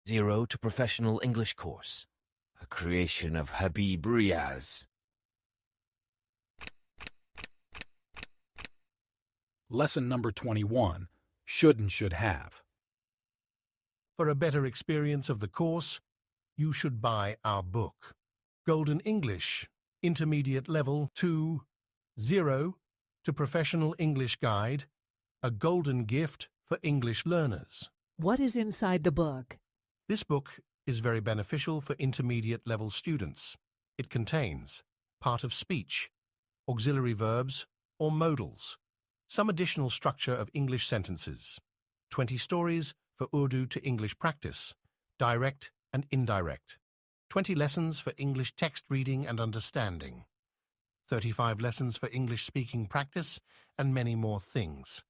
Zero to Professional English Course, a creation of Habib Riaz. Lesson number 21, Should and Should Have. For a better experience of the course, you should buy our book, Golden English, Intermediate Level 2, 0 to Professional English Guide, a golden gift for English learners. What is inside the book? This book is very beneficial for intermediate level students. It contains part of speech, auxiliary verbs or modals, some additional structure of English sentences, 20 stories for Urdu to English practice, direct and indirect, 20 lessons for English text reading and understanding, 35 lessons for English speaking practice, and many more things.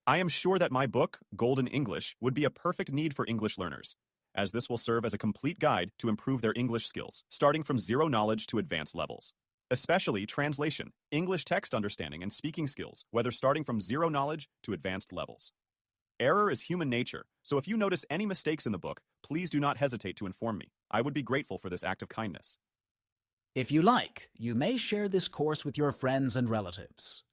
I am sure that my book, Golden English, would be a perfect need for English learners, as this will serve as a complete guide to improve their English skills, starting from zero knowledge to advanced levels. Especially translation, English text understanding, and speaking skills, whether starting from zero knowledge to advanced levels. Error is human nature, so if you notice any mistakes in the book, please do not hesitate to inform me. I would be grateful for this act of kindness. If you like, you may share this course with your friends and relatives.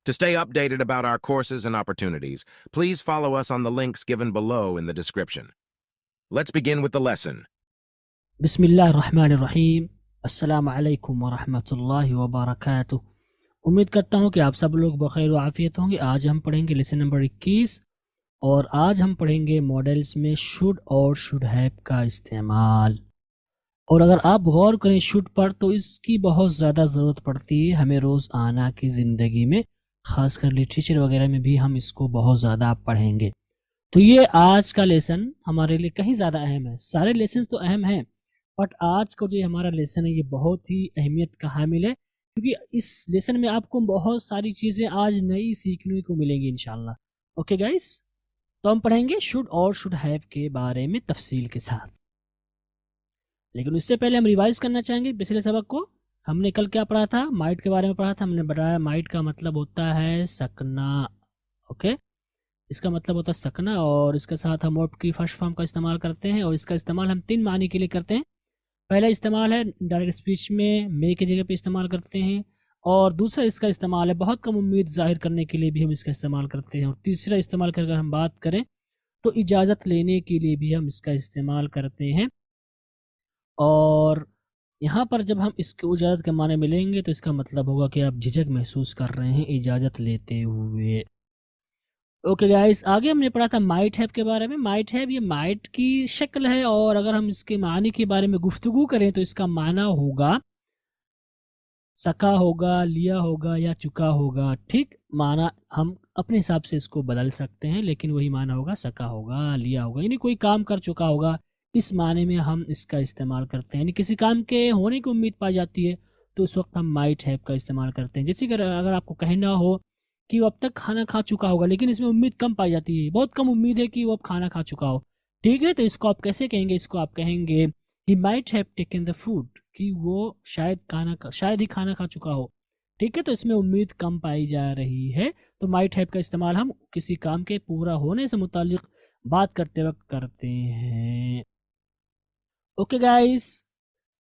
To stay updated about our courses and opportunities, please follow us on the links given below in the description. Let's begin with the lesson. बिस्मिल्लाहिर्रहमानिर्रहीम अस्सलाम वालेकुम वरहमतुल्लाहि वबरकातुह। उम्मीद करता हूँ कि आप सब लोग बखैर व आफियत होंगे। आज हम पढ़ेंगे लेसन नंबर 21 और आज हम पढ़ेंगे मॉडल्स में शुड और शुड हैव का इस्तेमाल। और अगर आप गौर करें शुड पर, तो इसकी बहुत ज़्यादा ज़रूरत पड़ती है हमें रोज़ाना की ज़िंदगी में, ख़ासकर लिटरेचर वगैरह में भी हम इसको बहुत ज़्यादा पढ़ेंगे। तो ये आज का लेसन हमारे लिए कहीं ज़्यादा अहम है। सारे लेसन तो अहम हैं, बट आज का जो हमारा लेसन है ये बहुत ही अहमियत का हामिल है, क्योंकि इस लेसन में आपको बहुत सारी चीज़ें आज नई सीखने को मिलेंगी इंशाल्लाह। ओके गाइस, तो हम पढ़ेंगे शुड और शुड हैव के बारे में तफसील के साथ। लेकिन इससे पहले हम रिवाइज करना चाहेंगे पिछले सबक को। हमने कल क्या पढ़ा था? माइट के बारे में पढ़ा था। हमने बताया माइट का मतलब होता है सकना। ओके, इसका मतलब होता है सकना, और इसके साथ हम वर्ब की फर्स्ट फॉर्म का इस्तेमाल करते हैं, और इसका इस्तेमाल हम 3 मानी के लिए करते हैं। पहला इस्तेमाल है डायरेक्ट स्पीच में मे की जगह पे इस्तेमाल करते हैं, और दूसरा इसका इस्तेमाल है बहुत कम उम्मीद जाहिर करने के लिए भी हम इसका इस्तेमाल करते हैं, और तीसरा इस्तेमाल कर अगर हम बात करें तो इजाज़त लेने के लिए भी हम इसका इस्तेमाल करते हैं। और यहाँ पर जब हम इसको इजाज़त के माने मिलेंगे तो इसका मतलब होगा कि आप झिझक महसूस कर रहे हैं इजाज़त लेते हुए। ओके गाइस, आगे हमने पढ़ा था माइट हैव के बारे में। माइट हैव ये माइट की शक्ल है, और अगर हम इसके मानी के बारे में गुफ्तगू करें तो इसका माना होगा सका होगा, लिया होगा या चुका होगा। ठीक, माना हम अपने हिसाब से इसको बदल सकते हैं, लेकिन वही माना होगा सका होगा, लिया होगा, यानी कोई काम कर चुका होगा, इस माने में हम इसका इस्तेमाल करते हैं। यानी किसी काम के होने की उम्मीद पाई जाती है तो उस वक्त हम माइट हैव का इस्तेमाल करते हैं। जैसे कि अगर आपको कहना हो कि वो अब तक खाना खा चुका होगा, लेकिन इसमें उम्मीद कम पाई जाती है, बहुत कम उम्मीद है कि वो अब खाना खा चुका हो। ठीक है, तो इसको आप कैसे कहेंगे? इसको आप कहेंगे he might have taken the food, कि वो शायद ही खाना खा चुका हो। ठीक है, तो इसमें उम्मीद कम पाई जा रही है, तो माइट हैव का इस्तेमाल हम किसी काम के पूरा होने से मुतालिक बात करते वक्त करते हैं। ओके गाइस,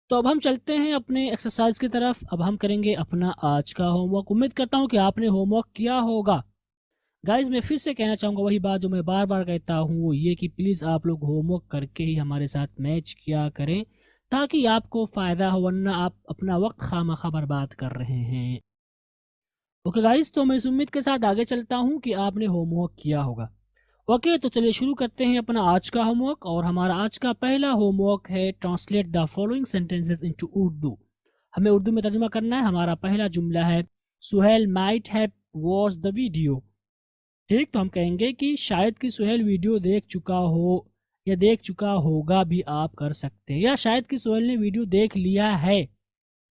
तो अब हम चलते हैं अपने एक्सरसाइज की तरफ। अब हम करेंगे अपना आज का होमवर्क। उम्मीद करता हूँ कि आपने होमवर्क किया होगा। गाइस, मैं फिर से कहना चाहूँगा वही बात जो मैं बार बार कहता हूँ, वो ये कि प्लीज़ आप लोग होमवर्क करके ही हमारे साथ मैच किया करें, ताकि आपको फ़ायदा हो, वरना आप अपना वक्त खामखा बर्बाद कर रहे हैं। ओके गाइस, तो मैं इस उम्मीद के साथ आगे चलता हूँ कि आपने होमवर्क किया होगा। ओके, तो चलिए शुरू करते हैं अपना आज का होमवर्क। और हमारा आज का पहला होमवर्क है translate the following sentences into Urdu. हमें उर्दू में तर्जुमा करना है। हमारा पहला जुमला है Suhail might have watch the video. ठीक, तो हम कहेंगे कि शायद कि सुहेल वीडियो देख चुका हो, या देख चुका होगा भी आप कर सकते हैं, या शायद कि सुहेल ने वीडियो देख लिया है।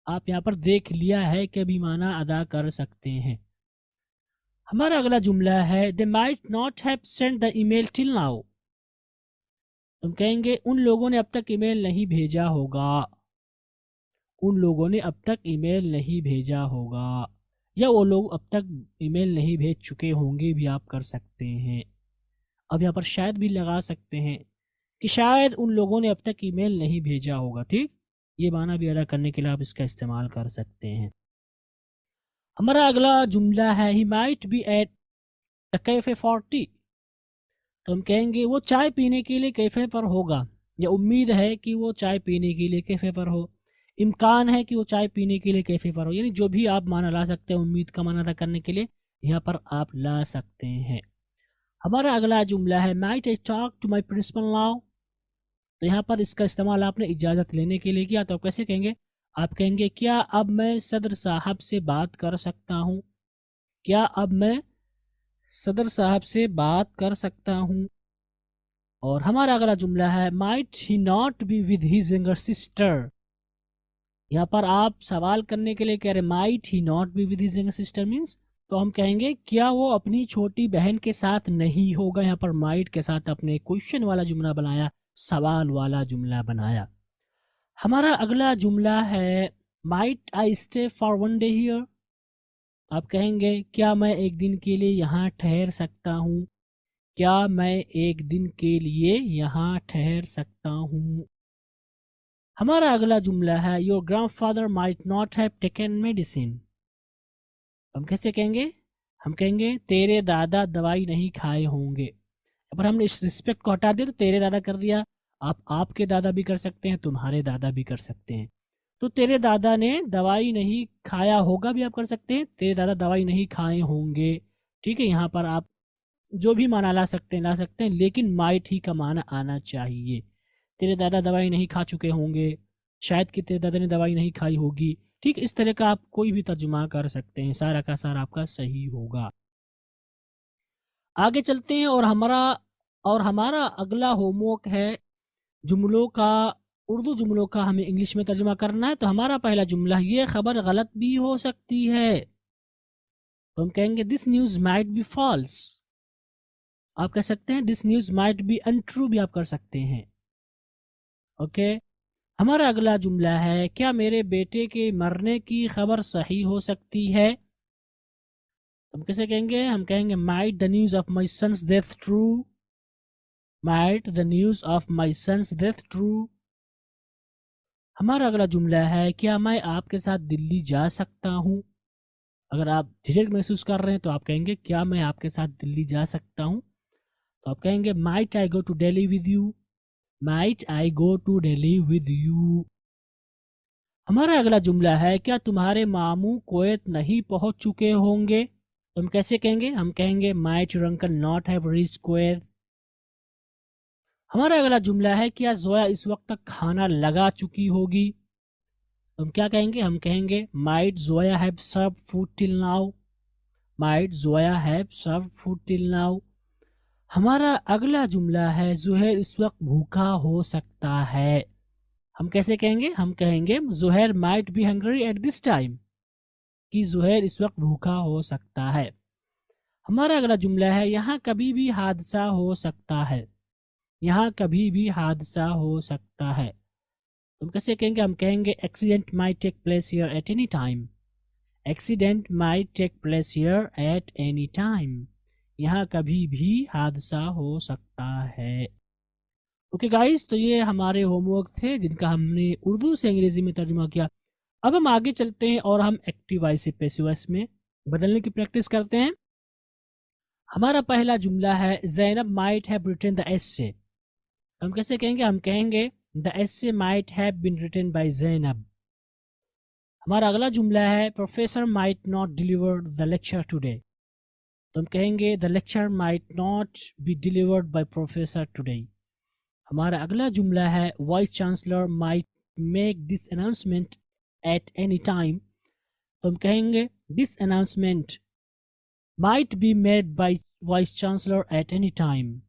आप यहाँ पर देख लिया है के भी माना अदा कर सकते हैं। हमारा अगला जुमला है they might not have send the email till now. तुम कहेंगे उन लोगों ने अब तक ईमेल नहीं भेजा होगा। उन लोगों ने अब तक ईमेल नहीं भेजा होगा, या वो लोग अब तक ईमेल नहीं भेज चुके होंगे भी आप कर सकते हैं। अब यहाँ पर शायद भी लगा सकते हैं कि शायद उन लोगों ने अब तक ईमेल नहीं भेजा होगा। ठीक, ये माना भी अदा करने के लिए आप इसका इस्तेमाल कर सकते हैं। हमारा अगला जुमला है he might be at the cafe for T. तो हम कहेंगे वो चाय पीने के लिए कैफे पर होगा, या उम्मीद है कि वो चाय पीने के लिए कैफे पर हो, इम्कान है कि वो चाय पीने के लिए कैफे पर हो, यानी जो भी आप माना ला सकते हैं उम्मीद का माना अदा करने के लिए यहाँ पर आप ला सकते हैं। हमारा अगला जुमला है might I talk to my principal now. तो यहाँ पर इसका इस्तेमाल आपने इजाज़त लेने के लिए किया, तो आप कैसे कहेंगे? आप कहेंगे क्या अब मैं सदर साहब से बात कर सकता हूँ? क्या अब मैं सदर साहब से बात कर सकता हूँ? और हमारा अगला जुमला है might he not be with his younger sister. यहाँ पर आप सवाल करने के लिए कह रहे might he not be with his younger sister means, तो हम कहेंगे क्या वो अपनी छोटी बहन के साथ नहीं होगा। यहाँ पर माइट के साथ अपने क्वेश्चन वाला जुमला बनाया, सवाल वाला जुमला बनाया। हमारा अगला जुमला है might I stay for one day here. आप कहेंगे क्या मैं एक दिन के लिए यहाँ ठहर सकता हूँ? क्या मैं एक दिन के लिए यहाँ ठहर सकता हूँ? हमारा अगला जुमला है your grandfather might not have taken medicine. हम कैसे कहेंगे? हम कहेंगे तेरे दादा दवाई नहीं खाए होंगे। पर हमने इस रिस्पेक्ट को हटा दिया तो तेरे दादा कर दिया। आप आपके दादा भी कर सकते हैं, तुम्हारे दादा भी कर सकते हैं। तो तेरे दादा ने दवाई नहीं खाया होगा भी आप कर सकते हैं, तेरे दादा दवाई नहीं खाए होंगे। ठीक है, यहाँ पर आप जो भी माना ला सकते हैं, लेकिन माइट ही का माना आना चाहिए। तेरे दादा दवाई नहीं खा चुके होंगे, शायद कि तेरे दादा ने दवाई नहीं खाई होगी। ठीक, इस तरह का आप कोई भी तर्जुमा कर सकते हैं, सारा का सारा आपका सही होगा। आगे चलते हैं और हमारा अगला होमवर्क है जुमलों का, उर्दू जुमलों का हमें इंग्लिश में तर्जुमा करना है। तो हमारा पहला जुमला, ये खबर गलत भी हो सकती है। तो हम कहेंगे this news might be false. आप कह सकते हैं this news might be untrue भी आप कर सकते हैं। ओके, हमारा अगला जुमला है क्या मेरे बेटे के मरने की खबर सही हो सकती है? हम कैसे कहेंगे? हम कहेंगे might the news of my son's death true. Might the news of my son's death true. हमारा अगला जुमला है क्या मैं आपके साथ दिल्ली जा सकता हूँ? अगर आप झिझक महसूस कर रहे हैं तो आप कहेंगे क्या मैं आपके साथ दिल्ली जा सकता हूँ? तो आप कहेंगे might I go to Delhi with you. Might I go to Delhi with you. हमारा अगला जुमला है क्या तुम्हारे मामू कुवैत नहीं पहुंच चुके होंगे? तो हम कैसे कहेंगे? हम कहेंगे might your uncle not have reached Kuwait. हमारा अगला जुमला है क्या जोया इस वक्त तक खाना लगा चुकी होगी? तो हम क्या कहेंगे? हम कहेंगे might Zoya have served food till now. Might Zoya have served food till now. हमारा अगला जुमला है जुहैर इस वक्त भूखा हो सकता है। हम कैसे कहेंगे? हम कहेंगे Zuhair might be hungry eight this time, कि जुहैर इस वक्त भूखा हो सकता है। हमारा अगला जुमला है यहाँ कभी भी हादसा हो सकता है। यहाँ कभी भी हादसा हो सकता है। तो हम कैसे कहेंगे? हम कहेंगे accident might take place here at any time. Accident might take place here at any time. यहाँ कभी भी हादसा हो सकता है। ओके गाइस, तो ये हमारे होमवर्क थे जिनका हमने उर्दू से अंग्रेजी में तर्जुमा किया। अब हम आगे चलते हैं और हम एक्टिव वॉइस से पैसिव वॉइस में बदलने की प्रैक्टिस करते हैं। हमारा पहला जुमला है Zainab might have written the essay. हम कैसे कहेंगे? हम कहेंगे the essay might have been written by Zainab. हमारा अगला जुमला है professor might not deliver the lecture today. तो हम कहेंगे the lecture might not be delivered by professor today. हमारा अगला जुमला है vice chancellor might make this announcement at any time. तो हम कहेंगे this announcement might be made by vice chancellor eight any time.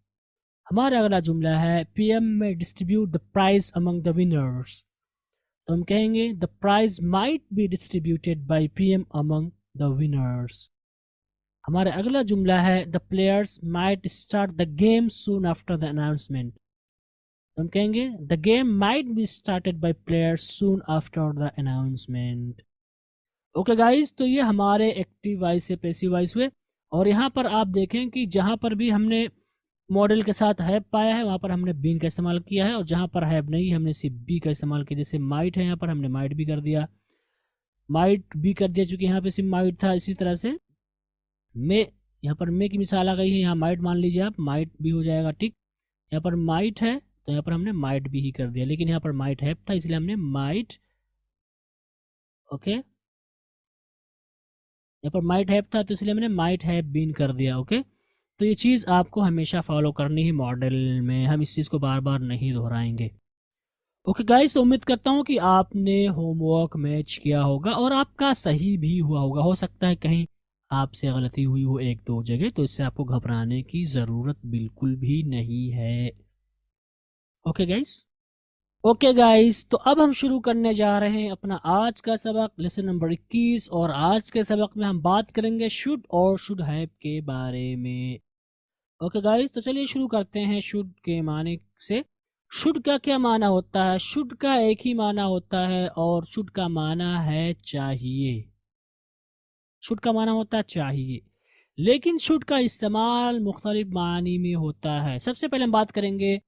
हमारा अगला जुमला है PM may distribute the prize among the winners. तो हम कहेंगे the prize might be distributed by PM among the winners. हमारा अगला जुमला है the players might start the game soon after the announcement. हम कहेंगे the game might be started by players soon after the announcement. Okay guys, तो ये हमारे active voice से पैसिव वॉइस हुए। और यहाँ पर आप देखें कि जहाँ पर भी हमने मॉडल के साथ हैव पाया है वहाँ पर हमने बीन का इस्तेमाल किया है, और जहाँ पर हैव नहीं हमने सिर्फ बी का इस्तेमाल किया। जैसे माइट है, यहाँ पर हमने माइट भी कर दिया, माइट भी कर दिया चूंकि यहाँ पे सिर्फ माइट था। इसी तरह से मे, यहाँ पर मे की मिसाल आ गई है, यहाँ माइट मान लीजिए आप, माइट भी हो जाएगा ठीक। यहाँ पर माइट है तो यहाँ पर हमने माइट भी ही कर दिया, लेकिन यहाँ पर माइट हैव था इसलिए हमने माइट, ओके, यहाँ पर माइट हैव था तो इसलिए हमने माइट हैव बीन कर दिया। ओके, तो ये चीज़ आपको हमेशा फॉलो करनी है मॉडल में, हम इस चीज़ को बार बार नहीं दोहराएंगे। ओके गाइस, तो उम्मीद करता हूँ कि आपने होमवर्क मैच किया होगा और आपका सही भी हुआ होगा। हो सकता है कहीं आपसे गलती हुई हो एक दो जगह, तो इससे आपको घबराने की ज़रूरत बिल्कुल भी नहीं है। ओके गाइस, तो अब हम शुरू करने जा रहे हैं अपना आज का सबक, लेसन नंबर 21, और आज के सबक में हम बात करेंगे शुड और शुड हैव के बारे में। ओके गाइस, तो चलिए शुरू करते हैं शुड के माने से। शुड का क्या माना होता है? शुड का एक ही माना होता है और शुड का माना है चाहिए। शुड का माना होता है चाहिए, लेकिन शुड का इस्तेमाल मुख्तलिफ मानी में होता है। सबसे पहले हम बात करेंगे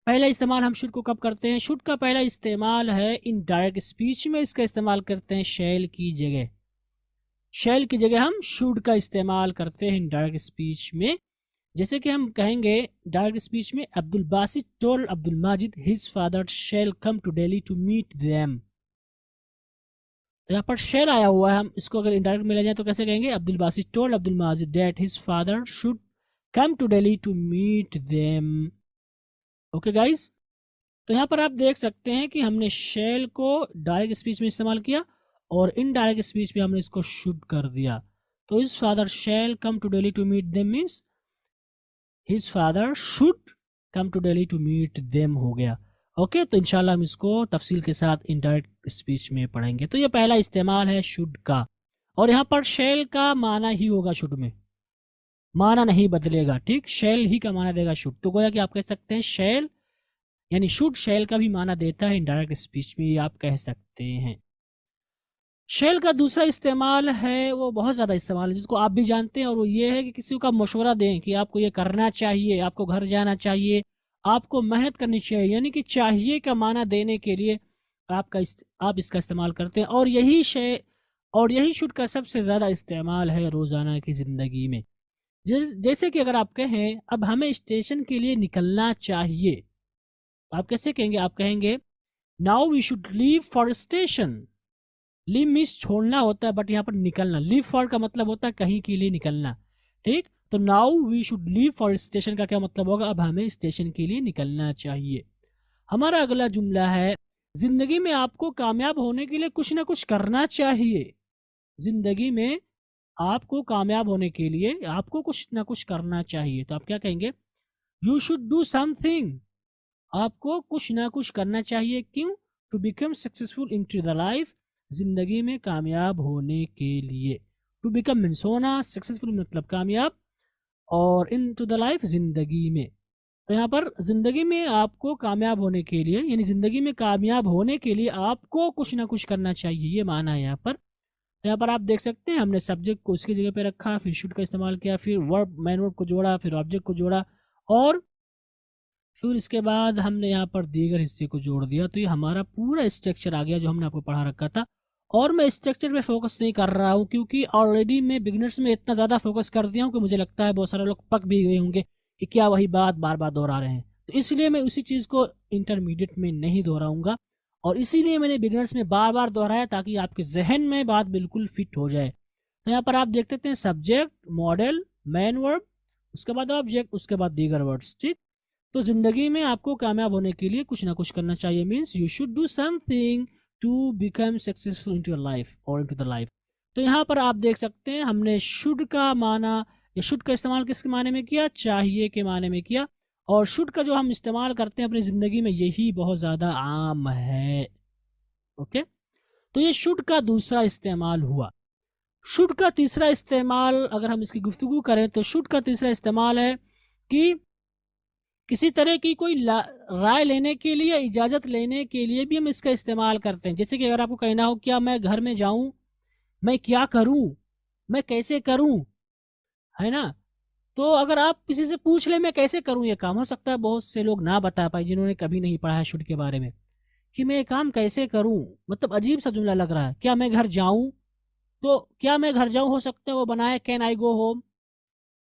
पहला इस्तेमाल हम शुड को कब करते हैं। शुड का पहला इस्तेमाल है इन डायरेक्ट स्पीच में, इसका इस्तेमाल करते हैं शैल की जगह। शैल की जगह हम शुड का इस्तेमाल करते हैं इन डायरेक्ट स्पीच में। जैसे कि हम कहेंगे डायरेक्ट स्पीच में, Abdul Basit told Abdul Majid his father shall come to Delhi to meet them. तो यहाँ पर शैल आया हुआ है, हम इसको अगर इनडायरेक्ट में ले जाए तो कैसे कहेंगे? Abdul Basit told Abdul Majid that his father should come to Delhi to meet them. Okay guys, तो यहाँ पर आप देख सकते हैं कि हमने शैल को डायरेक्ट स्पीच में इस्तेमाल किया और इनडायरेक्ट स्पीच में हमने इसको शुड कर दिया। तो his father shall come to Delhi to meet them means his father should come to Delhi to meet them हो गया। ओके, तो इंशाल्लाह हम इसको तफसील के साथ इनडायरेक्ट स्पीच में पढ़ेंगे। तो ये पहला इस्तेमाल है शुड का, और यहाँ पर शैल का माना ही होगा शुड में, माना नहीं बदलेगा, ठीक, शैल ही का माना देगा शुड। तो गोया कि आप कह सकते हैं शैल यानी शुड शैल का भी माना देता है इनडायरेक्ट स्पीच में, ये आप कह सकते हैं। शैल का दूसरा इस्तेमाल है, वो बहुत ज़्यादा इस्तेमाल है जिसको आप भी जानते हैं, और वो ये है कि किसी को मशवरा दें कि आपको ये करना चाहिए, आपको घर जाना चाहिए, आपको मेहनत करनी चाहिए, यानी कि चाहिए का माना देने के लिए आप इसका इस्तेमाल करते हैं। और यही शुड का सबसे ज़्यादा इस्तेमाल है रोज़ाना की ज़िंदगी में। जैसे कि अगर आप कहें अब हमें स्टेशन के लिए निकलना चाहिए, तो आप कैसे कहेंगे? आप कहेंगे now we should leave for station. Leave means छोड़ना होता है, बट यहाँ पर निकलना, लीव फॉर का मतलब होता है कहीं के लिए निकलना, ठीक। तो now we should leave for station का क्या मतलब होगा? अब हमें स्टेशन के लिए निकलना चाहिए। हमारा अगला जुमला है, जिंदगी में आपको कामयाब होने के लिए कुछ ना कुछ करना चाहिए। जिंदगी में आपको कामयाब होने के लिए आपको कुछ ना कुछ करना चाहिए। तो आप क्या कहेंगे? You should do something. आपको कुछ ना कुछ करना चाहिए, क्यों? To become successful in to the life, जिंदगी में कामयाब होने के लिए। टू बिकम मीन्स होना, सक्सेसफुल मतलब कामयाब, और इन टू द लाइफ जिंदगी में। तो यहाँ पर जिंदगी में आपको कामयाब होने के लिए, यानी जिंदगी में कामयाब होने के लिए आपको कुछ ना कुछ करना चाहिए, ये माना है यहाँ पर। तो यहाँ पर आप देख सकते हैं हमने सब्जेक्ट को उसकी जगह पे रखा, फिर शुड का इस्तेमाल किया, फिर वर्ब मेन वर्ब को जोड़ा, फिर ऑब्जेक्ट को जोड़ा, और फिर इसके बाद हमने यहाँ पर दीगर हिस्से को जोड़ दिया। तो ये हमारा पूरा स्ट्रक्चर आ गया जो हमने आपको पढ़ा रखा था। और मैं स्ट्रक्चर पे फोकस नहीं कर रहा हूँ, क्योंकि ऑलरेडी मैं बिगिनर्स में इतना ज़्यादा फोकस कर दिया हूँ कि मुझे लगता है बहुत सारे लोग पक भी गए होंगे कि क्या वही बात बार बार दोहरा रहे हैं। तो इसलिए मैं उसी चीज़ को इंटरमीडिएट में नहीं दोहराऊंगा, और इसीलिए मैंने बिगिनर्स में बार बार दोहराया ताकि आपके जहन में बात बिल्कुल फिट हो जाए। तो यहाँ पर आप देख सकते हैं सब्जेक्ट, मॉडल, मेन वर्ब, उसके बाद ऑब्जेक्ट, उसके बाद दीगर वर्ड्स, ठीक। तो जिंदगी में आपको कामयाब होने के लिए कुछ ना कुछ करना चाहिए, means you should do something to become successful in to your life और इन टू द लाइफ। तो यहाँ पर आप देख सकते हैं हमने शुड का माना या शुड का इस्तेमाल किसके माने में किया? चाहिए के माने में किया। और शुड का जो हम इस्तेमाल करते हैं अपनी जिंदगी में, यही बहुत ज़्यादा आम है। ओके, तो ये शुड का दूसरा इस्तेमाल हुआ। शुड का तीसरा इस्तेमाल अगर हम इसकी गुफ्तगू करें तो शुड का तीसरा इस्तेमाल है कि किसी तरह की कोई राय लेने के लिए, इजाज़त लेने के लिए भी हम इसका इस्तेमाल करते हैं। जैसे कि अगर आपको कहना हो क्या मैं घर में जाऊं, मैं क्या करूं, मैं कैसे करूं, है ना। तो अगर आप किसी से पूछ ले मैं कैसे करूं ये काम, हो सकता है बहुत से लोग ना बता पाए जिन्होंने कभी नहीं पढ़ा है शुड के बारे में, कि मैं ये काम कैसे करूं, मतलब अजीब सा जुमला लग रहा है। क्या मैं घर जाऊं, तो क्या मैं घर जाऊं हो सकता है वो बनाए कैन आई गो होम,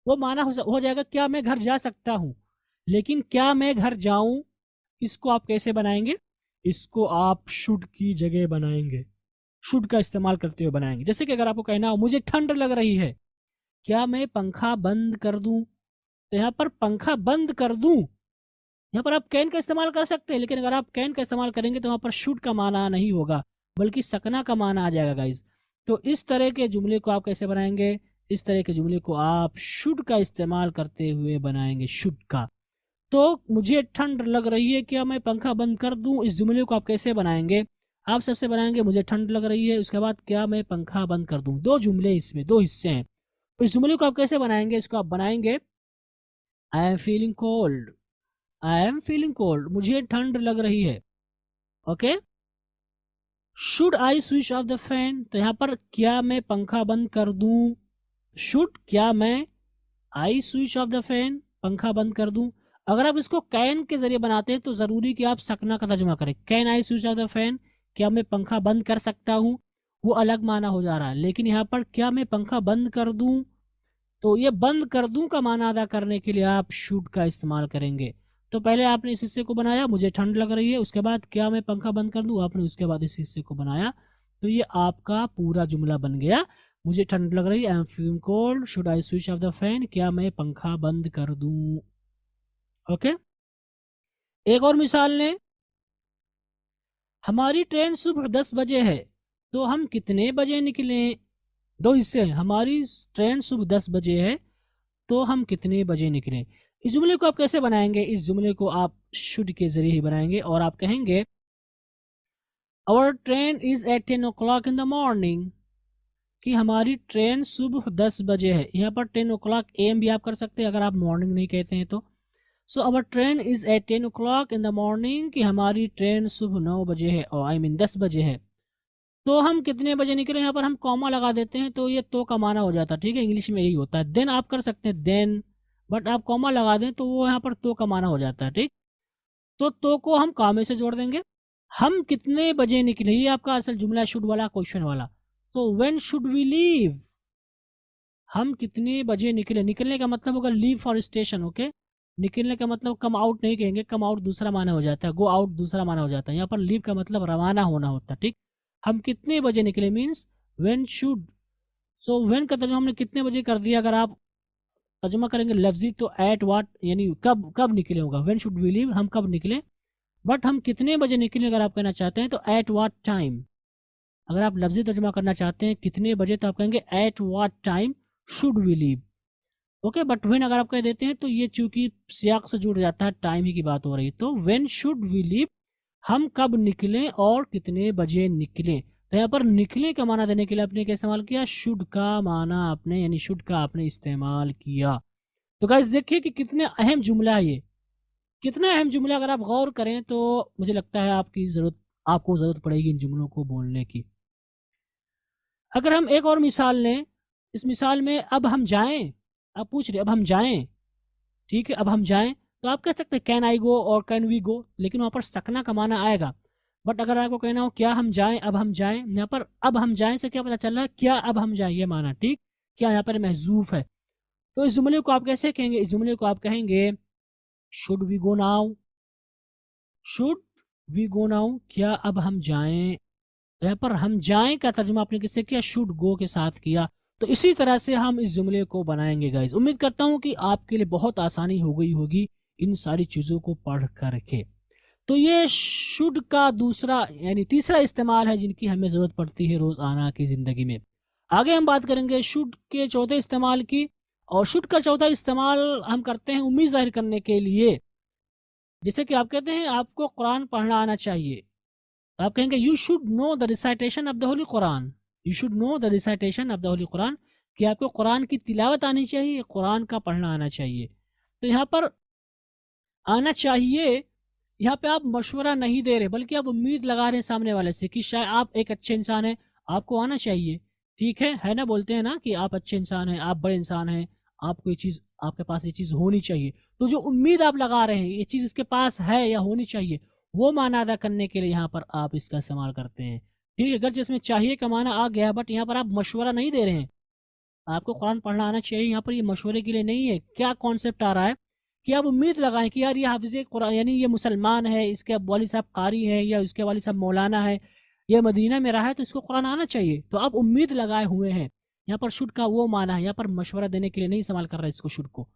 वो माना हो जाएगा क्या मैं घर जा सकता हूं। लेकिन क्या मैं घर जाऊं, इसको आप कैसे बनाएंगे, इसको आप शुड की जगह बनाएंगे, शुड का इस्तेमाल करते हुए बनाएंगे। जैसे कि अगर आपको कहना हो मुझे ठंड लग रही है, क्या मैं पंखा बंद कर दूं, तो यहाँ पर पंखा बंद कर दूं, यहाँ पर आप कैन का इस्तेमाल कर सकते हैं, लेकिन अगर आप कैन का इस्तेमाल करेंगे तो वहां पर शुड का माना नहीं होगा बल्कि सकना का माना आ जाएगा गाइज। तो इस तरह के जुमले को आप कैसे बनाएंगे, इस तरह के जुमले को आप शुड का इस्तेमाल करते हुए बनाएंगे, शुड का। तो मुझे ठंड लग रही है, क्या मैं पंखा बंद कर दूं, इस जुमले को आप कैसे बनाएंगे, आप सबसे बनाएंगे मुझे ठंड लग रही है, उसके बाद क्या मैं पंखा बंद कर दूं। दो जुमले, इसमें दो हिस्से हैं, तो इस जुमले को आप कैसे बनाएंगे, इसको आप बनाएंगे I am feeling cold, I am feeling cold, मुझे ठंड लग रही है। Okay, should I switch off the fan, तो यहाँ पर क्या मैं पंखा बंद कर दूं, शुड क्या मैं I switch off the fan, पंखा बंद कर दूं। अगर आप इसको कैन के जरिए बनाते हैं तो जरूरी कि आप सकना का तर्जुमा करें, can I switch off the fan, क्या मैं पंखा बंद कर सकता हूं, वो अलग माना हो जा रहा है। लेकिन यहाँ पर क्या मैं पंखा बंद कर दूं, तो ये बंद कर दूं का माना अदा करने के लिए आप शुड का इस्तेमाल करेंगे। तो पहले आपने इस हिस्से को बनाया मुझे ठंड लग रही है, उसके बाद क्या मैं पंखा बंद कर दूं, आपने उसके बाद इस हिस्से को बनाया, तो ये आपका पूरा जुमला बन गया। मुझे ठंड लग रही है, I am feeling cold, should I switch off the fan, क्या मैं पंखा बंद कर दूं। ओके, एक और मिसाल लें, हमारी ट्रेन सुबह 10 बजे है, तो हम कितने बजे निकलें। दो हिस्से हैं, हमारी ट्रेन सुबह 10 बजे है तो हम कितने बजे निकलें। इस जुमले को आप कैसे बनाएंगे, इस जुमले को आप शुड के जरिए ही बनाएंगे और आप कहेंगे our train is at 10 o'clock in the morning, कि हमारी ट्रेन सुबह 10 बजे है। यहाँ पर 10 o'clock AM भी आप कर सकते हैं अगर आप मॉर्निंग नहीं कहते हैं तो। So our train is at 10 o'clock in the morning, कि हमारी ट्रेन सुबह 9 बजे है, और आई मीन 10 बजे है। तो हम कितने बजे निकले, यहाँ पर हम कॉमा लगा देते हैं तो ये तो का माना हो जाता है, ठीक है, इंग्लिश में यही होता है। देन आप कर सकते हैं देन, बट आप कॉमा लगा दें तो वो यहाँ पर तो का माना हो जाता है, ठीक। तो को हम कामे से जोड़ देंगे। हम कितने बजे निकले, ये आपका असल जुमला शुड वाला, क्वेश्चन वाला। तो व्हेन शुड वी लीव, हम कितने बजे निकले, निकलने का मतलब होगा लीव फॉर स्टेशन। ओके, निकलने का मतलब कम आउट नहीं कहेंगे, कम आउट दूसरा माना हो जाता है, गो आउट दूसरा माना हो जाता है। यहाँ पर लीव का मतलब रवाना होना होता है, ठीक। हम कितने बजे निकले means when should, so when का तर्जुमा हमने कितने बजे कर दिया। अगर आप तर्जुमा करेंगे लफ्जी तो एट व्हाट, यानी कब निकले होगा, व्हेन शुड वी लीव, हम कब निकले। बट हम कितने बजे निकले अगर आप कहना चाहते हैं तो एट व्हाट टाइम। अगर आप लफ्जी तर्जुमा करना चाहते हैं कितने बजे तो आप कहेंगे at what time should we leave. Okay, but when अगर आप कह देते हैं तो ये चूंकि सियाक से जुड़ जाता है, टाइम ही की बात हो रही है, तो व्हेन शुड वी लीव, हम कब निकले और कितने बजे निकले। तो यहाँ पर निकले का माना देने के लिए आपने क्या इस्तेमाल किया, शुड का माना आपने, यानी शुड का आपने इस्तेमाल किया। तो गाइस देखिए कि कितने अहम जुमला है ये, कितना अहम जुमला। अगर आप गौर करें तो मुझे लगता है आपको जरूरत पड़ेगी इन जुमलों को बोलने की। अगर हम एक और मिसाल लें, इस मिसाल में अब हम जाएं, आप पूछ रहे अब हम जाएं, ठीक है, अब हम जाएं, तो आप कह सकते हैं कैन आई गो और कैन वी गो, लेकिन वहां पर सकना का माना आएगा। बट अगर आपको कहना हो क्या हम जाएं, अब हम जाएं, यहाँ पर अब हम जाएं से क्या पता चल रहा है, क्या अब हम जाएं ये माना, ठीक, क्या यहाँ पर महजूफ है। तो इस जुमले को आप कैसे कहेंगे, इस जुमले को आप कहेंगे should we go now, should we go now, क्या अब हम जाएं। यहाँ पर हम जाएं का तर्जुमा आपने किससे किया, शुड गो के साथ किया। तो इसी तरह से हम इस जुमले को बनाएंगे गाइस। उम्मीद करता हूं कि आपके लिए बहुत आसानी हो गई होगी इन सारी चीजों को पढ़ करके। तो ये शुड का दूसरा यानी तीसरा इस्तेमाल है जिनकी हमें जरूरत पड़ती है रोजाना की जिंदगी में। आगे हम बात करेंगे शुड के चौथे इस्तेमाल की, और शुड का चौथा इस्तेमाल हम करते हैं उम्मीद जाहिर करने के लिए। जैसे कि आप कहते हैं आपको कुरान पढ़ना आना चाहिए, आप कहेंगे you should know the recitation of the Holi Quran, you should know the recitation of the Holi Quran, कि आपको कुरान की तिलावत आनी चाहिए, कुरान का पढ़ना आना चाहिए। तो यहाँ पर आना चाहिए, यहाँ पे आप मशवरा नहीं दे रहे बल्कि आप उम्मीद लगा रहे हैं सामने वाले से कि शायद आप एक अच्छे इंसान हैं, आपको आना चाहिए, ठीक है ना, बोलते हैं ना कि आप अच्छे इंसान हैं, आप बड़े इंसान हैं, आपको ये चीज आपके पास ये चीज़ होनी चाहिए। तो जो उम्मीद आप लगा रहे हैं ये चीज़ इसके पास है या होनी चाहिए, वो माना अदा करने के लिए यहाँ पर आप इसका इस्तेमाल करते हैं। ठीक है, अगर जिसमें चाहिए का माना आ गया, बट यहाँ पर आप मशवरा नहीं दे रहे हैं, आपको कुरान पढ़ना आना चाहिए, यहाँ पर ये मशवरे के लिए नहीं है। क्या कॉन्सेप्ट आ रहा है कि आप उम्मीद लगाएं कि यार ये हाफिज कुरान यानी ये मुसलमान है, इसके वालिद साहब कारी है या इसके वालिद साहब मौलाना है, ये मदीना में रहा है तो इसको कुरान आना चाहिए। तो आप उम्मीद लगाए हुए हैं। यहाँ पर शुड का वो माना है, यहाँ पर मशवरा देने के लिए नहीं इस्तेमाल कर रहा है इसको। शुड को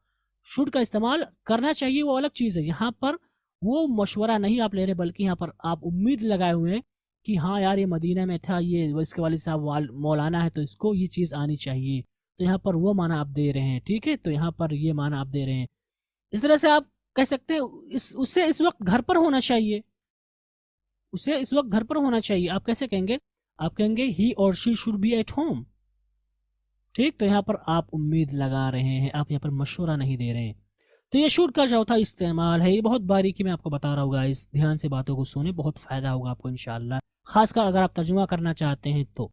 शुड का इस्तेमाल करना चाहिए, वो अलग चीज़ है। यहाँ पर वो मशवरा नहीं आप ले रहे, बल्कि यहाँ पर आप उम्मीद लगाए हुए हैं कि हाँ यार ये मदीना में था, ये इसके वालिद साहब मौलाना है तो इसको ये चीज़ आनी चाहिए। तो यहाँ पर वो माना आप दे रहे हैं। ठीक है, तो यहाँ पर ये माना आप दे रहे हैं। इस तरह से आप कह सकते हैं उससे इस वक्त घर पर होना चाहिए, उसे इस वक्त घर पर होना चाहिए। आप कैसे कहेंगे? आप कहेंगे ही और she should be at home. ठीक, तो यहाँ पर आप उम्मीद लगा रहे हैं, आप यहाँ पर मशवरा नहीं दे रहे हैं। तो ये शुड का चौथा इस्तेमाल है। ये बहुत बारीकी में आपको बता रहा होगा, इस ध्यान से बातों को सुने, बहुत फायदा होगा आपको इंशाअल्लाह, खासकर अगर आप तर्जुमा करना चाहते हैं तो।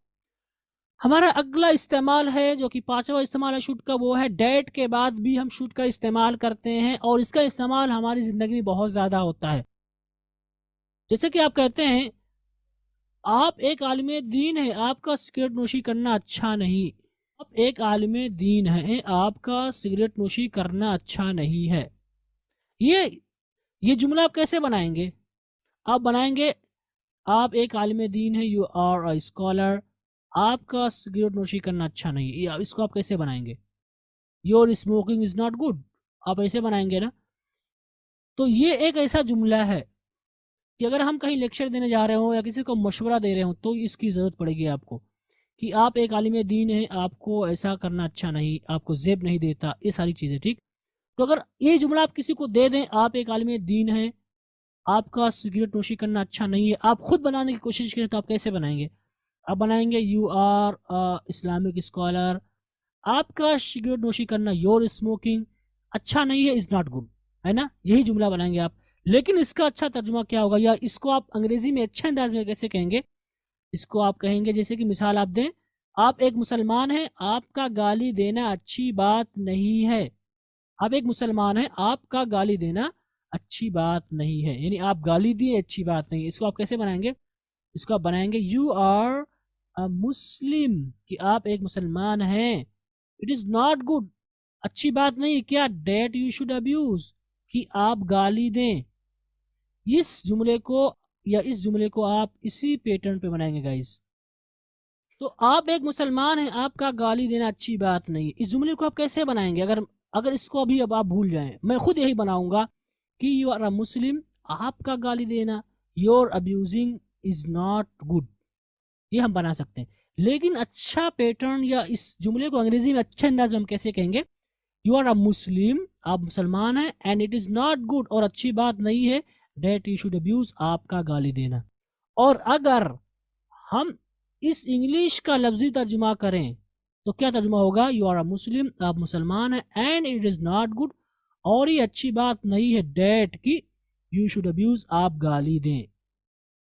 हमारा अगला इस्तेमाल है जो कि पांचवा इस्तेमाल है शुड का, वो है डेट के बाद भी हम शुड का इस्तेमाल करते हैं और इसका इस्तेमाल हमारी जिंदगी में बहुत ज्यादा होता है। जैसे कि आप कहते हैं आप एक आलिम दीन है, आपका सिगरेट नोशी करना अच्छा नहीं। आप एक आलिम दीन है, आपका सिगरेट नोशी करना अच्छा नहीं है। ये जुमला आप कैसे बनाएंगे? आप बनाएंगे आप एक आलिम दीन है, यू आर अ स्कॉलर, आपका सिगरेट नोशी करना अच्छा नहीं है। इसको आप कैसे बनाएंगे? Your smoking is not good, आप ऐसे बनाएंगे ना। तो ये एक ऐसा जुमला है कि अगर हम कहीं लेक्चर देने जा रहे हो या किसी को मशवरा दे रहे हो तो इसकी ज़रूरत पड़ेगी आपको कि आप एक आलिम दीन है, आपको ऐसा करना अच्छा नहीं, आपको जेब नहीं देता, ये सारी चीज़ें। ठीक, तो अगर ये जुमला आप किसी को दे दें, आप एक आलिम दीन है, आपका सिगरेट नोशी करना अच्छा नहीं है, आप खुद बनाने की कोशिश करें तो आप कैसे बनाएंगे? आप बनाएंगे you are a Islamic scholar, आपका सिगरेट नोशी करना, योर स्मोकिंग अच्छा नहीं है, इज नॉट गुड, है ना। यही जुमला बनाएंगे आप। लेकिन इसका अच्छा तर्जुमा क्या होगा, या इसको आप अंग्रेजी में अच्छे अंदाज में कैसे कहेंगे? इसको आप कहेंगे, जैसे कि मिसाल आप दें, आप एक मुसलमान हैं, आपका गाली देना अच्छी बात नहीं है। आप एक मुसलमान हैं, आपका गाली देना अच्छी बात नहीं है, यानी आप गाली दिए अच्छी बात नहीं है। इसको आप कैसे बनाएंगे? इसको आप बनाएंगे यू आर अ मुस्लिम, कि आप एक मुसलमान हैं। इट इज नॉट गुड, अच्छी बात नहीं क्या, डेट यू शुड अब्यूज, कि आप गाली दें। इस जुमले को आप इसी पैटर्न पे बनाएंगे गाइस। तो आप एक मुसलमान हैं, आपका गाली देना अच्छी बात नहीं। इस जुमले को आप कैसे बनाएंगे? अगर इसको अभी अब आप भूल जाएं, मैं खुद यही बनाऊंगा कि यू आर अ मुस्लिम, आपका गाली देना, your abusing is not good, ये हम बना सकते हैं। लेकिन अच्छा पैटर्न या इस जुमले को अंग्रेजी में अच्छे अंदाज में हम कैसे कहेंगे? यू आर अ मुस्लिम, आप मुसलमान हैं, and it is not good, और अच्छी बात नहीं है, डेट यू शुड अब्यूज, आपका गाली देना। और अगर हम इस इंग्लिश का लफ्जी तर्जुमा करें तो क्या तर्जुमा होगा? यू आर अ मुस्लिम, आप मुसलमान हैं, and it is not good, और ये अच्छी बात नहीं है, डेट की यू शुड अब्यूज, आप गाली दें।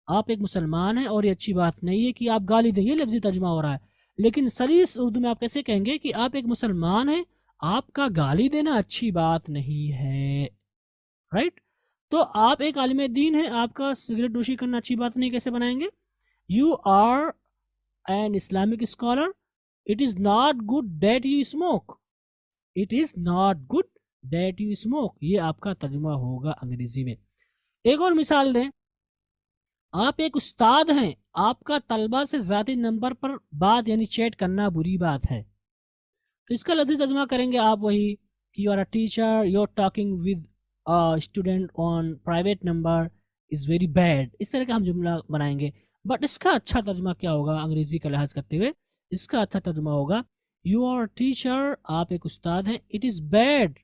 आप एक मुसलमान हैं और ये अच्छी बात नहीं है कि आप गाली दें, ये लफ्जी तर्जुमा हो रहा है। लेकिन सलीस उर्दू में आप कैसे कहेंगे कि आप एक मुसलमान हैं, आपका गाली देना अच्छी बात नहीं है, राइट। तो आप एक आलिम दीन है, आपका सिगरेट नोशी करना अच्छी बात नहीं, कैसे बनाएंगे? You are an Islamic scholar, it is not good that you smoke, it is not good that you smoke, ये आपका तर्जुमा होगा अंग्रेजी में। एक और मिसाल दें, आप एक उस्ताद हैं, आपका तलबा से ज़ाती नंबर पर बात यानी चैट करना बुरी बात है। तो इसका लफ्ज़ी तर्जुमा करेंगे आप वही कि you are a teacher, you are talking with student on private number is very bad, इस तरह का हम जुमला बनाएंगे। बट इसका अच्छा तर्जुमा क्या होगा अंग्रेजी का लिहाज करते हुए? इसका अच्छा तर्जुमा होगा यू आर टीचर, आप एक उस्ताद हैं, it is bad,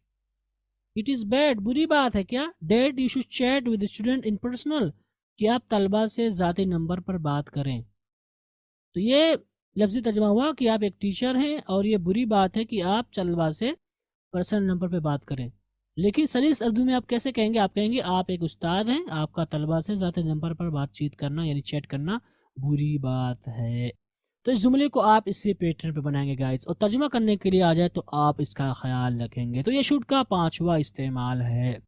it is bad, बुरी बात है क्या, that you should chat with student in personal, कि आप तलबा से ज़ाती नंबर पर बात करें। तो ये लफ्ज़ी तर्जुमा हुआ कि आप एक टीचर हैं और ये बुरी बात है कि आप तलबा से पर्सनल नंबर पर बात करें। लेकिन सलीस उर्दू में आप कैसे कहेंगे? आप कहेंगे आप एक उस्ताद हैं, आपका तलबा से ज़ाती नंबर पर बातचीत करना यानी चैट करना बुरी बात है। तो इस जुमले को आप इसी पैटर्न पे बनाएंगे गाइस, और तर्जुमा करने के लिए आ जाए तो आप इसका ख्याल रखेंगे। तो ये शुड का 5वां इस्तेमाल है।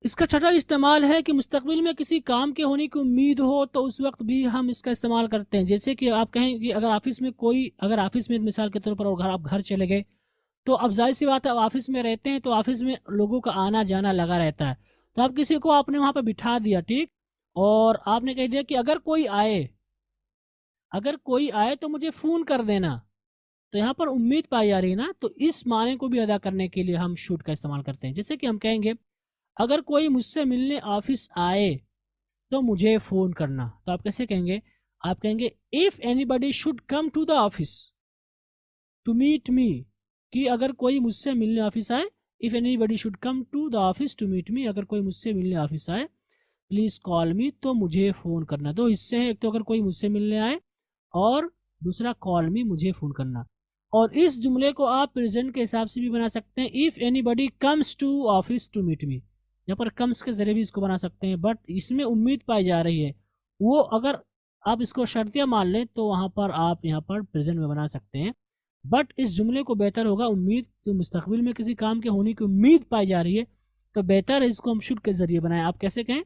इसका छठा इस्तेमाल है कि मुस्तकबिल में किसी काम के होने की उम्मीद हो तो उस वक्त भी हम इसका इस्तेमाल करते हैं। जैसे कि आप कहें कि अगर ऑफिस में मिसाल के तौर पर और आप घर चले गए, तो अब जाहिर सी बात है आप ऑफिस में रहते हैं तो ऑफिस में लोगों का आना जाना लगा रहता है। तो आप किसी को आपने वहां पर बिठा दिया, ठीक, और आपने कह दिया कि अगर कोई आए तो मुझे फोन कर देना। तो यहाँ पर उम्मीद पाई जा रही है ना, तो इस माने को भी अदा करने के लिए हम शुड का इस्तेमाल करते हैं। जैसे कि हम कहेंगे अगर कोई मुझसे मिलने ऑफिस आए तो मुझे फोन करना। तो आप कैसे कहेंगे? आप कहेंगे if anybody should come to the office to meet me, कि अगर कोई मुझसे मिलने ऑफिस आए, if anybody should come to the office to meet me, अगर कोई मुझसे मिलने ऑफिस आए प्लीज कॉल मी, तो मुझे फोन करना। दो हिस्से हैं, एक तो अगर कोई मुझसे मिलने आए और दूसरा कॉल मी, मुझे फोन करना। और इस जुमले को आप प्रेजेंट के हिसाब से भी बना सकते हैं, if anybody comes to office to meet me. यहाँ पर कम्स के जरिए भी इसको बना सकते हैं, बट इसमें उम्मीद पाई जा रही है, वो अगर आप इसको शर्तिया मान लें तो वहां पर आप यहाँ पर प्रेजेंट में बना सकते हैं। बट इस जुमले को बेहतर होगा उम्मीद, जो मुस्तकबिल में किसी काम के होने की उम्मीद पाई जा रही है, तो बेहतर है इसको हम शुड के जरिए बनाएं। आप कैसे कहें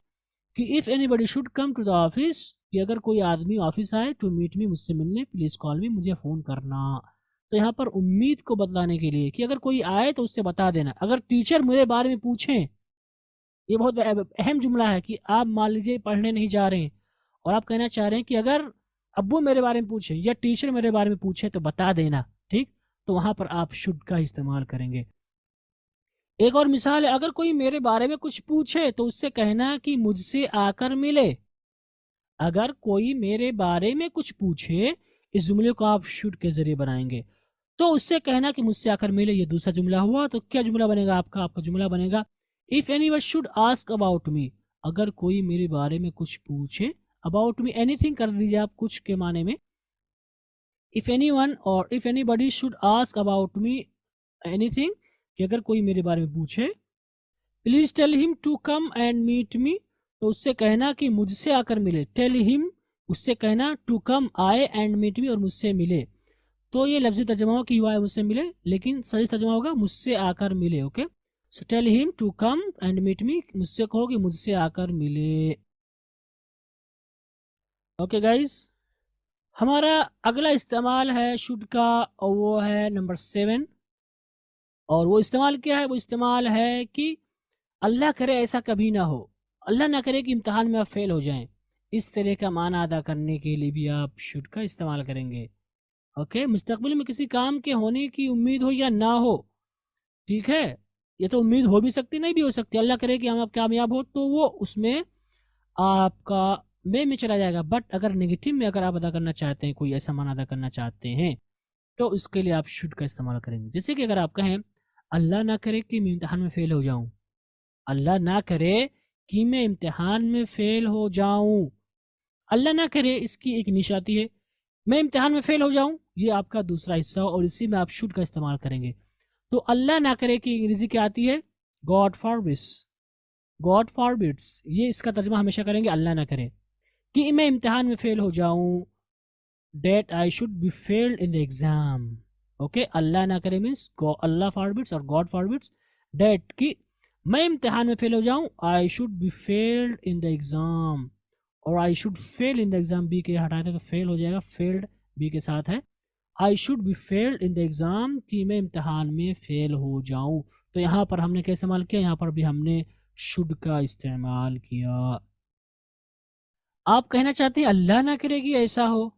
कि if anybody should come to the office, कि अगर कोई आदमी ऑफिस आए टू मीट मी, मुझसे मिलने, प्लीज कॉल मी, मुझे फोन करना। तो यहाँ पर उम्मीद को बतलाने के लिए कि अगर कोई आए तो उससे बता देना। अगर टीचर मेरे बारे में पूछें, ये बहुत अहम जुमला है कि आप मान लीजिए पढ़ने नहीं जा रहे हैं और आप कहना चाह रहे हैं कि अगर अब्बू मेरे बारे में पूछे या टीचर मेरे बारे में पूछे तो बता देना, ठीक, तो वहां पर आप शुड का इस्तेमाल करेंगे। एक और मिसाल है, अगर कोई मेरे बारे में कुछ पूछे तो उससे कहना कि मुझसे आकर मिले। अगर कोई मेरे बारे में कुछ पूछे, इस जुमले को आप शुड के जरिए बनाएंगे, तो उससे कहना कि मुझसे आकर मिले। ये दूसरा जुमला हुआ। तो क्या जुमला बनेगा आपका जुमला बनेगा if anyone should ask about मी, अगर कोई मेरे बारे में कुछ पूछे, अबाउट मी एनीथिंग कर दीजिए आप कुछ के माने में, इफ एनीवन और if anybody should ask about me anything, कि अगर कोई मेरे बारे में पूछे, please tell him to come and meet me, तो उससे कहना कि मुझसे आकर मिले। टेल हिम, उससे कहना टू कम आए एंड मीट मी, और मुझसे मिले। तो ये लफ्ज़ी तर्जुमा हो कि यू आए मुझसे मिले, लेकिन सही तर्जुमा होगा मुझसे आकर मिले। Okay, so tell him to come and meet me, मुझसे कहो कि मुझसे आकर मिले। ओके गाइज, हमारा अगला इस्तेमाल है शुड का, और वो है नंबर 7। और वो इस्तेमाल क्या है? वो इस्तेमाल है कि अल्लाह करे ऐसा कभी ना हो, अल्लाह ना करे कि इम्तिहान में आप फेल हो जाएं। इस तरह का माना अदा करने के लिए भी आप शुड का इस्तेमाल करेंगे। ओके, मुस्तकबिल में किसी काम के होने की उम्मीद हो या ना हो, ठीक है, ये तो उम्मीद हो भी सकती, नहीं भी हो सकती। अल्लाह करे कि हम आप कामयाब हो तो वो उसमें आपका में चला जाएगा। बट अगर नेगेटिव में अगर आप अदा करना चाहते हैं, कोई ऐसा माना अदा करना चाहते हैं, तो उसके लिए आप शुड का इस्तेमाल करेंगे। जैसे कि अगर आप कहें अल्लाह ना करे कि मैं इम्तिहान में फेल हो जाऊं, अल्लाह ना करे कि मैं इम्तिहान में फेल हो जाऊं, अल्लाह ना करे इसकी एक निशाती है, मैं इम्तिहान में फेल हो जाऊं, ये आपका दूसरा हिस्सा, और इसी में आप शुड का इस्तेमाल करेंगे। तो अल्लाह ना करे की अंग्रेजी क्या आती है? गॉड फॉरबिड्स, गॉड फॉरबिड्स, ये इसका तर्जुमा हमेशा करेंगे अल्लाह ना करे कि मैं इम्तिहान में फेल हो जाऊं, that I should be failed in the exam. Okay, Allah ना करे मीन्स अल्लाह फॉरबिड्स और गॉड फॉरबिड्स, डेट कि मैं इम्तिहान में फेल हो जाऊं, I should be failed in the exam, और I should fail in the exam, be के हटाए थे तो फेल हो जाएगा, फेल्ड बी के साथ है, आई should be failed in the exam, कि मैं इम्तिहान में फेल हो जाऊं। तो यहाँ पर हमने क्या इस्तेमाल किया? यहाँ पर भी हमने शुड का इस्तेमाल किया। आप कहना चाहते हैं अल्लाह ना करेगी ऐसा हो,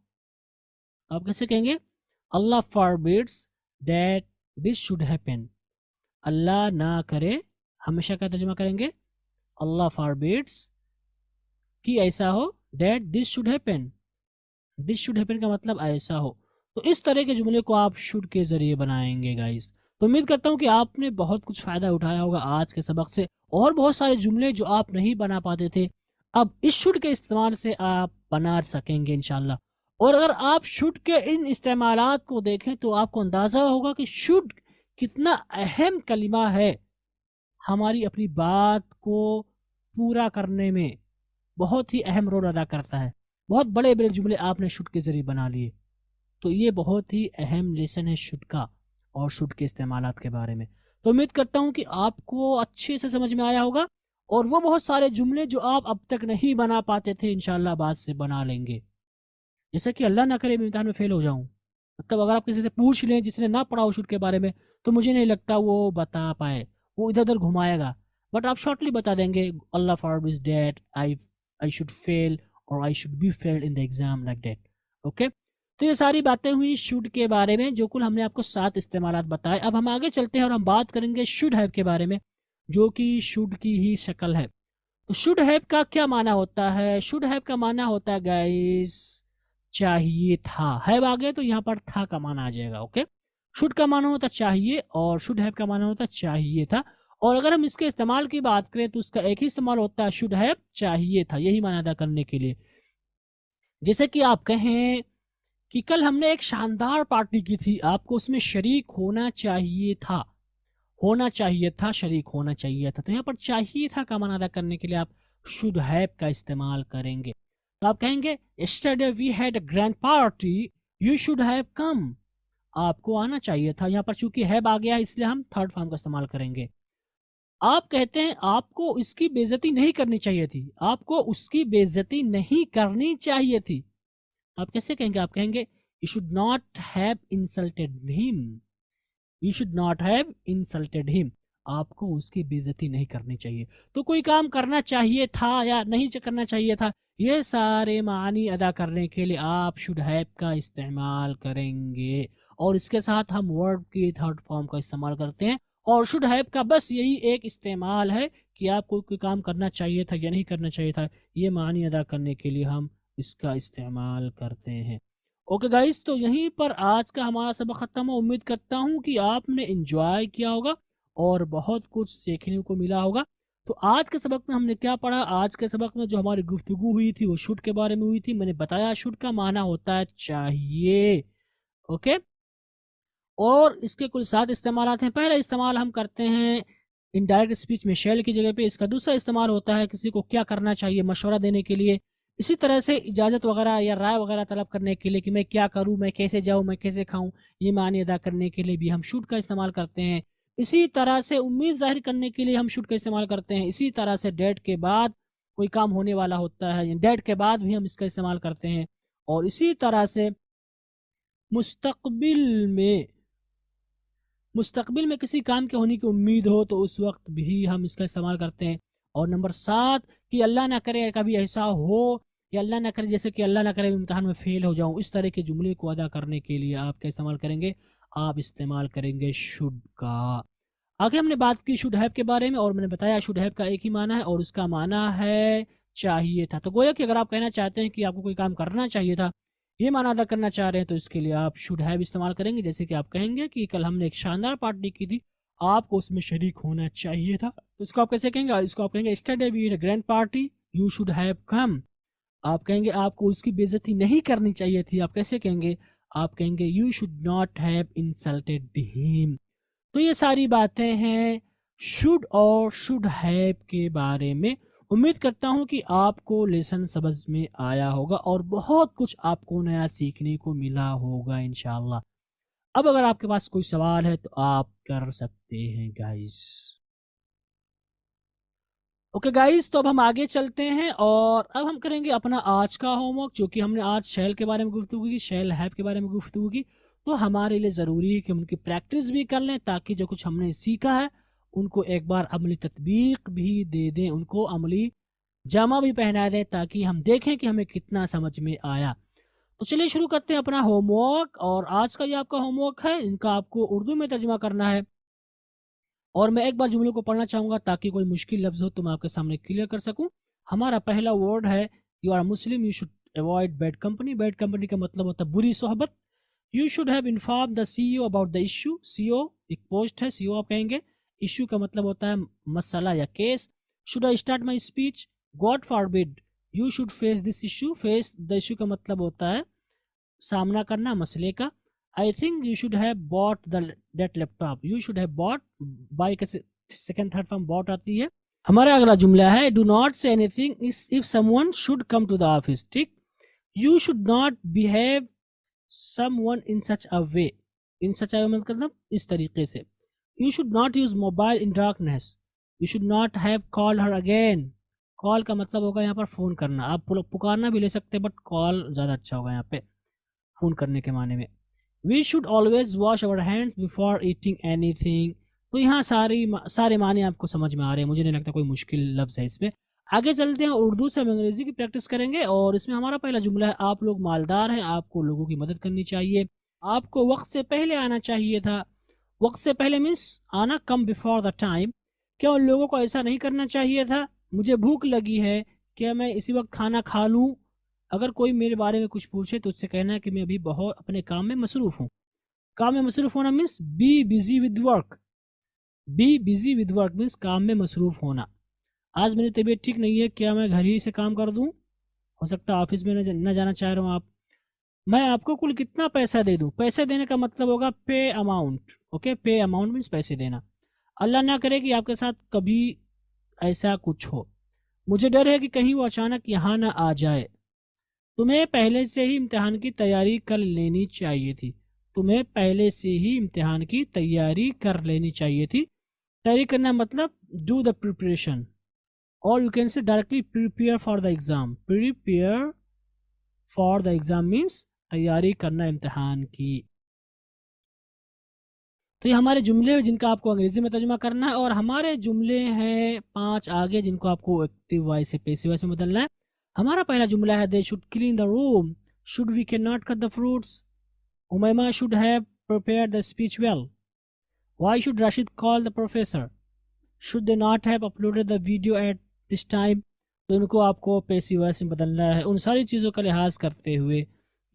आप कैसे कहेंगे? Allah forbids that this should happen, Allah ना करे, हमेशा का तर्जुमा करेंगे अल्लाह फॉरबिड्स कि ऐसा हो, that this should happen, this should happen का मतलब ऐसा हो। तो इस तरह के जुमले को आप शुड के जरिए बनाएंगे गाइस। तो उम्मीद करता हूं कि आपने बहुत कुछ फायदा उठाया होगा आज के सबक से, और बहुत सारे जुमले जो आप नहीं बना पाते थे, अब इस शुड के इस्तेमाल से आप बना सकेंगे इंशाल्लाह। और अगर आप शुड के इन इस्तेमालात को देखें तो आपको अंदाजा होगा कि शुड कितना अहम कलिमा है, हमारी अपनी बात को पूरा करने में बहुत ही अहम रोल अदा करता है। बहुत बड़े बड़े जुमले आपने शुड के जरिए बना लिए। तो ये बहुत ही अहम लेसन है शुड का और शुड के इस्तेमालात के बारे में। तो उम्मीद करता हूं कि आपको अच्छे से समझ में आया होगा और वो बहुत सारे जुमले जो आप अब तक नहीं बना पाते थे इंशाल्लाह बाद से बना लेंगे। जैसे कि अल्लाह ना करे मैं इम्तिहान में फेल हो जाऊं, मतलब अगर आप किसी से पूछ लें जिसने ना पढ़ा हो शुड के बारे में, तो मुझे नहीं लगता वो बता पाए, वो इधर उधर घुमाएगा। बट आप शॉर्टली बता देंगे Allah forbids that, I should fail और I should be failed in the exam like that. Okay, तो ये सारी बातें हुई शुड के बारे में, जो कुल हमने आपको 7 इस्तेमालात बताए। अब हम आगे चलते हैं और हम बात करेंगे शुड हैव के बारे में, जो कि शुड की ही शक्ल है। तो शुड हैव का क्या माना होता है? शुड हैव का माना होता है गाइस चाहिए था। हैव आ गया तो यहाँ पर था का माना आ जाएगा। ओके, शुड का माना होता चाहिए और शुड हैव का माना होता चाहिए था। और अगर हम इसके इस्तेमाल की बात करें तो उसका एक ही इस्तेमाल होता है शुड हैव चाहिए था, यही माना अदा करने के लिए। जैसे कि आप कहें कि कल हमने एक शानदार पार्टी की थी, आपको उसमें शरीक होना चाहिए था, होना चाहिए था, शरीक होना चाहिए था। तो यहाँ पर चाहिए था का माना अदा करने के लिए आप शुड हैव का इस्तेमाल करेंगे। तो आप कहेंगे yesterday we had a grand party, you should have come, आपको आना चाहिए था। यहाँ पर चूंकि हैव आ गया इसलिए हम थर्ड फॉर्म का इस्तेमाल करेंगे। आप कहते हैं आपको इसकी बेइज्जती नहीं करनी चाहिए थी, आपको उसकी बेइज्जती नहीं करनी चाहिए थी। आप कैसे कहेंगे? आप कहेंगे you should not have insulted him, you should not have insulted him, आपको उसकी बेइज्जती नहीं करनी चाहिए। तो कोई काम करना चाहिए था या नहीं करना चाहिए था, ये सारे मानी अदा करने के लिए आप शुड हैव का इस्तेमाल करेंगे। और इसके साथ हम वर्ब की थर्ड फॉर्म का इस्तेमाल करते हैं। और शुड हैव का बस यही एक इस्तेमाल है कि आपको कोई काम करना चाहिए था या नहीं करना चाहिए था, ये मानी अदा करने के लिए हम इसका इस्तेमाल करते हैं। ओके गाइस, तो यहीं पर आज का हमारा सबक खत्म है। उम्मीद करता हूं कि आपने एंजॉय किया होगा और बहुत कुछ सीखने को मिला होगा। तो आज के सबक में हमने क्या पढ़ा? आज के सबक में जो हमारी गुफ्तगू हुई थी वो शुड के बारे में हुई थी। मैंने बताया शुड का माना होता है चाहिए। ओके, और इसके कुल 7 इस्तेमालात हैं। पहला इस्तेमाल हम करते हैं इनडायरेक्ट स्पीच में शैल की जगह पे। इसका दूसरा इस्तेमाल होता है किसी को क्या करना चाहिए मशवरा देने के लिए। इसी तरह से इजाज़त वगैरह या राय वगैरह तलब करने के लिए कि मैं क्या करूं, मैं कैसे जाऊं, मैं कैसे खाऊं, ये मानी अदा करने के लिए भी हम शुड का इस्तेमाल करते हैं। इसी तरह से उम्मीद जाहिर करने के लिए हम शुड का इस्तेमाल करते हैं। इसी तरह से डेट के बाद कोई काम होने वाला होता है, डेट के बाद भी हम इसका इस्तेमाल करते हैं। और इसी तरह से मुस्तकबिल में किसी काम के होने की उम्मीद हो तो उस वक्त भी हम इसका इस्तेमाल करते हैं। और नंबर 7 कि अल्लाह ना करे कभी ऐसा हो, या अल्लाह ना करे जैसे कि अल्लाह ना करे इम्तिहान में फेल हो जाऊं, इस तरह के जुमले को अदा करने के लिए आप क्या इस्तेमाल करेंगे? आप इस्तेमाल करेंगे शुड का। आगे हमने बात की शुड हैव के बारे में और मैंने बताया शुड हैव का एक ही माना है और उसका माना है चाहिए था। तो गोया कि अगर आप कहना चाहते हैं कि आपको कोई काम करना चाहिए था, ये माना अदा करना चाह रहे हैं, तो इसके लिए आप शुड हैव इस्तेमाल करेंगे। जैसे कि आप कहेंगे कि कल हमने एक शानदार पार्टी की थी, आपको उसमें शरीक होना चाहिए था। तो इसको आप कैसे कहेंगे? इसको आप कहेंगे yesterday we had a grand party, you should have come. आप कहेंगे आपको उसकी बेइज्जती नहीं करनी चाहिए थी, आप कैसे कहेंगे? आप कहेंगे you should not have insulted him. तो ये सारी बातें हैं शुड और शुड हैव के बारे में। उम्मीद करता हूं कि आपको लेसन समझ में आया होगा और बहुत कुछ आपको नया सीखने को मिला होगा इंशाल्लाह। अब अगर आपके पास कोई सवाल है तो आप कर सकते हैं गाइस। ओके गाइस, तो अब हम आगे चलते हैं और अब हम करेंगे अपना आज का होमवर्क, जो कि हमने आज शेल के बारे में गुफ्तगू की, शेल हैव के बारे में गुफ्तगू की। तो हमारे लिए ज़रूरी है कि हम उनकी प्रैक्टिस भी कर लें ताकि जो कुछ हमने सीखा है उनको एक बार अमली तत्बीक भी दे दें, उनको अमली जामा भी पहना दें ताकि हम देखें कि हमें कितना समझ में आया। तो चलिए शुरू करते हैं अपना होमवर्क। और आज का ये आपका होमवर्क है, इनका आपको उर्दू में तर्जुमा करना है। और मैं एक बार जुमले को पढ़ना चाहूंगा ताकि कोई मुश्किल लफ्ज हो तो मैं आपके सामने क्लियर कर सकूं। हमारा पहला वर्ड है you are Muslim, you should avoid bad company. Bad company का मतलब होता है बुरी सोहबत। You should have inform the CEO about the issue. CEO एक पोस्ट है, CEO आप कहेंगे। इशू का मतलब होता है मसला या case. Should I start my speech? God forbid you should face this issue. Face the issue का मतलब होता है सामना करना मसले का। I think you should have bought that laptop. You should have bought, buy के second third form bought आती है। हमारा अगला जुमला है do not say anything if someone should come to the office। ठीक, you should not behave someone in such a way, in such a मतलब इस तरीके से। You should not use mobile in darkness, you should not have called her again. Call का मतलब होगा यहाँ पर फ़ोन करना, आप पुकारना भी ले सकते हैं बट कॉल ज़्यादा अच्छा होगा यहाँ पे फ़ोन करने के माने में। We should always wash our hands before eating anything. तो यहाँ सारे माने आपको समझ में आ रहे हैं, मुझे नहीं लगता कोई मुश्किल लफ्ज़ है इसमें। आगे चलते हैं, उर्दू से हम अंग्रेज़ी की प्रैक्टिस करेंगे और इसमें हमारा पहला जुमला है, आप लोग मालदार हैं, आपको लोगों की मदद करनी चाहिए। आपको वक्त से पहले आना चाहिए था। वक्त से पहले मीन्स आना, कम बिफोर द टाइम। क्या उन लोगों को ऐसा नहीं करना चाहिए था? मुझे भूख लगी है, क्या मैं इसी वक्त खाना खा लूँ? अगर कोई मेरे बारे में कुछ पूछे तो उससे कहना है कि मैं अभी बहुत अपने काम में मसरूफ़ हूँ। काम में मसरूफ़ होना means be busy with work. Be busy with work means काम में मसरूफ़ होना। आज मेरी तबीयत ठीक नहीं है, क्या मैं घर ही से काम कर दूँ? हो सकता है ऑफिस में न जाना चाह रहा हूँ आप। मैं आपको कुल कितना पैसा दे दूँ? पैसे देने का मतलब होगा पे अमाउंट। ओके, पे अमाउंट मीन्स पैसे देना। अल्लाह ना करे कि आपके साथ कभी ऐसा कुछ हो। मुझे डर है कि कहीं वो अचानक यहाँ ना आ जाए। तुम्हें पहले से ही इम्तिहान की तैयारी कर लेनी चाहिए थी। तुम्हें पहले से ही इम्तिहान की तैयारी कर लेनी चाहिए थी। तैयारी करना मतलब डू द प्रिपरेशन, और you can say directly prepare for the exam. Prepare for the exam means तैयारी करना इम्तिहान की। तो ये हमारे जुमले हैं जिनका आपको अंग्रेजी में तर्जुमा करना है, और हमारे जुमले हैं 5 आगे जिनको आपको एक्टिव वॉइस से पैसिव वॉइस में बदलना है। हमारा पहला जुमला है, they should clean the room, should we can not cut the fruits, Umaima should have prepared the speech well, why should Rashid call the professor, should they not have uploaded the video at this time. तो इनको आपको passive voice में बदलना है उन सारी चीज़ों का लिहाज करते हुए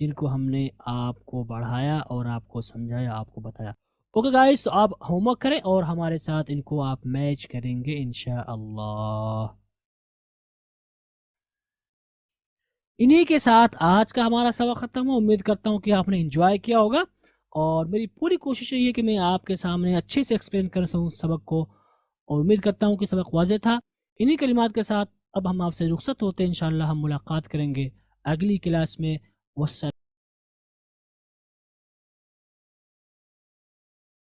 जिनको हमने आपको बढ़ाया और आपको समझाया, आपको बताया। ओके गाइस, तो आप होमवर्क करें और हमारे साथ इनको आप मैच करेंगे इंशाअल्लाह। इन्हीं के साथ आज का हमारा सबक खत्म हो। उम्मीद करता हूँ कि आपने एंजॉय किया होगा, और मेरी पूरी कोशिश यही है कि मैं आपके सामने अच्छे से एक्सप्लेन कर सकूँ सबक को, और उम्मीद करता हूँ कि सबक वाज़ेह था। इन्हीं कलिमात के साथ अब हम आपसे रुखसत होते हैं। इंशाअल्लाह हम मुलाकात करेंगे अगली क्लास में। वस्सलाम।